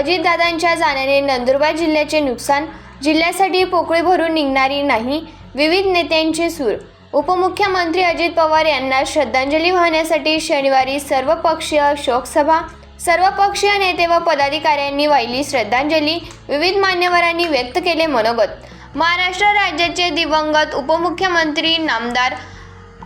अजितदादांच्या जाण्याने नंदुरबार जिल्ह्याचे नुकसान, जिल्ह्यासाठी पोकळी भरून निघणारी नाही, विविध नेत्यांचे सूर। उपमुख्यमंत्री अजित पवार यांना श्रद्धांजली वाहण्यासाठी शनिवारी सर्वपक्षीय शोकसभा, सर्वपक्षीय नेते व पदाधिकाऱ्यांनी वाहिली श्रद्धांजली। विविध मान्यवरांनी व्यक्त केले मनोगत। महाराष्ट्र राज्याचे दिवंगत उपमुख्यमंत्री नामदार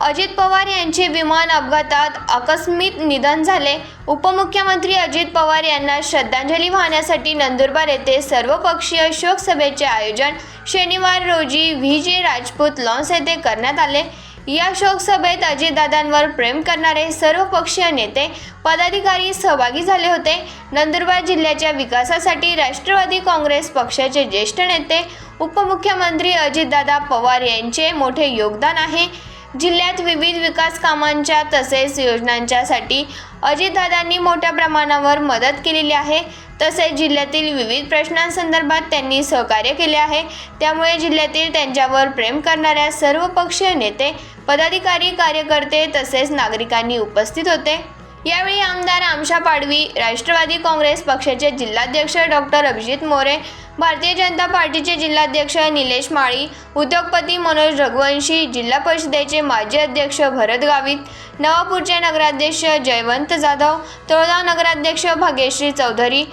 अजित पवार यांचे विमान अपघातात आकस्मिक निधन झाले। उपमुख्यमंत्री अजित पवार यांना श्रद्धांजली वाहण्यासाठी नंदुरबार येथे सर्वपक्षीय शोकसभेचे आयोजन शनिवार रोजी व्ही.जे. राजपूत लॉन्स येथे करण्यात आले। या शोकसभेत अजितदादांवर प्रेम करणारे सर्वपक्षीय नेते, पदाधिकारी सहभागी झाले होते। नंदुरबार जिल्ह्याच्या विकासासाठी राष्ट्रवादी काँग्रेस पक्षाचे ज्येष्ठ नेते उपमुख्यमंत्री अजितदादा पवार यांचे मोठे योगदान आहे। जिल्ह्यात विविध विकास कामांच्या तसेच योजनांच्यासाठी अजितदादांनी मोठ्या प्रमाणावर मदत केलेली आहे। तसेच जिल्ह्यातील विविध प्रश्नांसंदर्भात त्यांनी सहकार्य केले आहे। त्यामुळे जिल्ह्यातील त्यांच्यावर प्रेम करणाऱ्या सर्व पक्षीय नेते, पदाधिकारी, कार्यकर्ते तसेच नागरिकांनी उपस्थित होते। यावेळी आमदार आमशा पाडवी, राष्ट्रवादी काँग्रेस पक्षाचे जिल्हाध्यक्ष डॉक्टर अभिजित मोरे, भारतीय जनता पार्टीचे जिल्हाध्यक्ष निलेश माळी, उद्योगपती मनोज रघुवंशी, जिल्हा परिषदेचे माजी अध्यक्ष भरत गावित, नवापूरचे नगराध्यक्ष जयवंत जाधव, तळोदा नगराध्यक्ष भाग्यश्री चौधरी,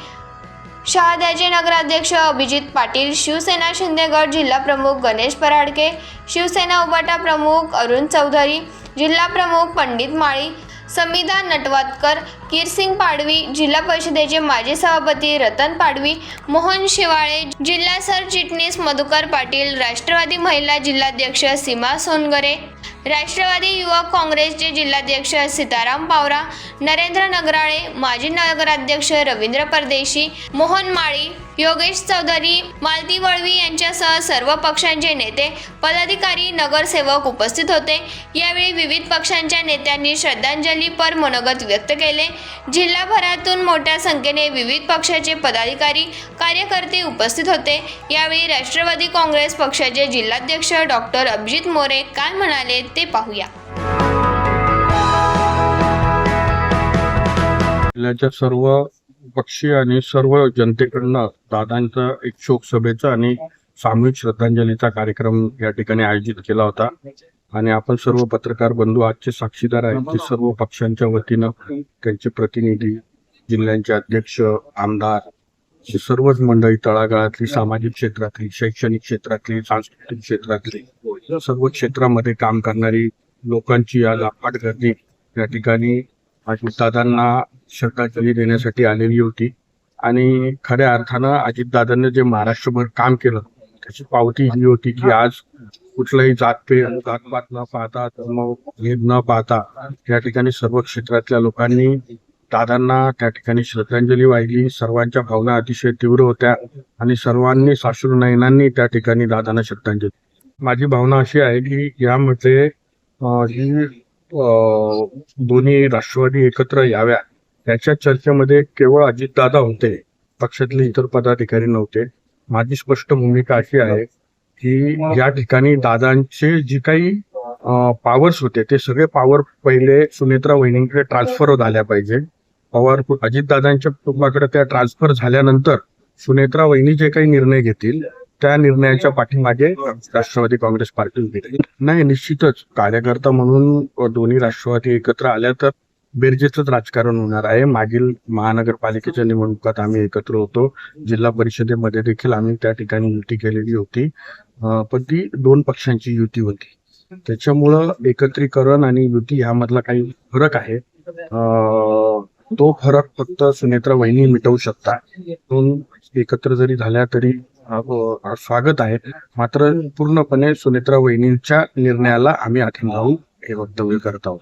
शहाद्याचे नगराध्यक्ष अभिजित पाटील, शिवसेना शिंदेगड जिल्हा प्रमुख गणेश पराडके, शिवसेना उबाटा प्रमुख अरुण चौधरी, जिल्हा प्रमुख पंडित माळी, समिधा नटवादकर, कीरसिंग पाडवी, जिल्हा परिषदेचे माजी सभापती रतन पाडवी, मोहन शिवाळे, जिल्हा सरचिटणीस मधुकर पाटील, राष्ट्रवादी महिला जिल्हाध्यक्ष सीमा सोनगरे, राष्ट्रवादी युवक काँग्रेसचे जिल्हाध्यक्ष सीताराम पावरा, नरेंद्र नगराळे, माजी नगराध्यक्ष रवींद्र परदेशी, मोहन माळी, योगेश चौधरी, मालती वळवी यांच्यासह सर्व पक्षांचे नेते, पदाधिकारी, नगरसेवक उपस्थित होते। यावेळी विविध पक्षांच्या नेत्यांनी श्रद्धांजलीपर मनोगत व्यक्त केले। जिल्हाभरातून मोठ्या संख्येने विविध पक्षाचे पदाधिकारी, कार्यकर्ते उपस्थित होते। यावेळी राष्ट्रवादी काँग्रेस पक्षाचे जिल्हाध्यक्ष डॉक्टर अभिजित मोरे काय म्हणाले ते पाहूया। जिल्ह्याच्या सर्व पक्षीय आणि सर्व जनतेकडनं दादांचा एक शोकसभेचा आणि सामूहिक श्रद्धांजलीचा कार्यक्रम या ठिकाणी आयोजित केला होता आणि आपण सर्व पत्रकार बंधू आजचे साक्षीदार आहेत की सर्व पक्षांच्या वतीनं त्यांचे प्रतिनिधी, जिल्ह्यांचे अध्यक्ष, आमदार, सर्वच मंडळी, तळागाळातली, सामाजिक क्षेत्रातली, शैक्षणिक क्षेत्रातली, सांस्कृतिक क्षेत्रातली, सर्व क्षेत्रामध्ये काम करणारी लोकांची आज अफाट गर्दी या ठिकाणी अजितदादांना श्रद्धांजली देण्यासाठी आलेली होती। आणि खऱ्या अर्थानं अजितदादांनी जे महाराष्ट्रभर काम केलं त्याची पावती ही होती की आज कुठलाही जातपात न पाहता, धर्मभेद न पाहता या ठिकाणी सर्व क्षेत्रातल्या लोकांनी दादांना त्या ठिकाणी श्रद्धांजली वाहिली। सर्वांच्या भावना अतिशय तीव्र होत्या आणि सर्वांनी साश्रू नयनांनी त्या ठिकाणी दादांना श्रद्धांजली। माझी भावना अशी आहे की यामध्ये ही दोन्ही राष्ट्रवादी एकत्र याव्या याच्या चर्चेमध्ये केवळ अजितदादा होते, पक्षातले इतर पदाधिकारी नव्हते। माझी स्पष्ट भूमिका अशी आहे की या ठिकाणी दादांचे जी काही पॉवर्स होते ते सगळे पॉवर पहिले सुनेत्रा वहिनींकडे ट्रान्सफर झाल्या पाहिजे। पॉवर अजितदादांच्या कुटुंबाकडे त्या ट्रान्सफर झाल्यानंतर सुनेत्रा वहिनी जे काही निर्णय घेतील त्या निर्णयाच्या पाठीमागे राष्ट्रवादी काँग्रेस पार्टी उभी राहील। नाही, निश्चितच कार्यकर्ता म्हणून दोन्ही राष्ट्रवादी एकत्र आल्या तर बेरजेचंच राजकारण होणार आहे। मागील महानगरपालिकेच्या निवडणुकात आम्ही एकत्र होतो, जिल्हा परिषदेमध्ये देखील आम्ही त्या ठिकाणी युती केलेली होती, पण ती दोन पक्षांची युती होती। त्याच्यामुळं एकत्रीकरण आणि युती यामधला काही फरक आहे, तो फरक फक्त सुनेत्रा वहिनी मिटवू शकतात। दोन एकत्र जरी झाल्या तरी स्वागत आहे, मात्र पूर्णपणे सुनेत्रा वहिनींच्या निर्णयाला आम्ही आठवण लावून हे वक्तव्य करत आहोत।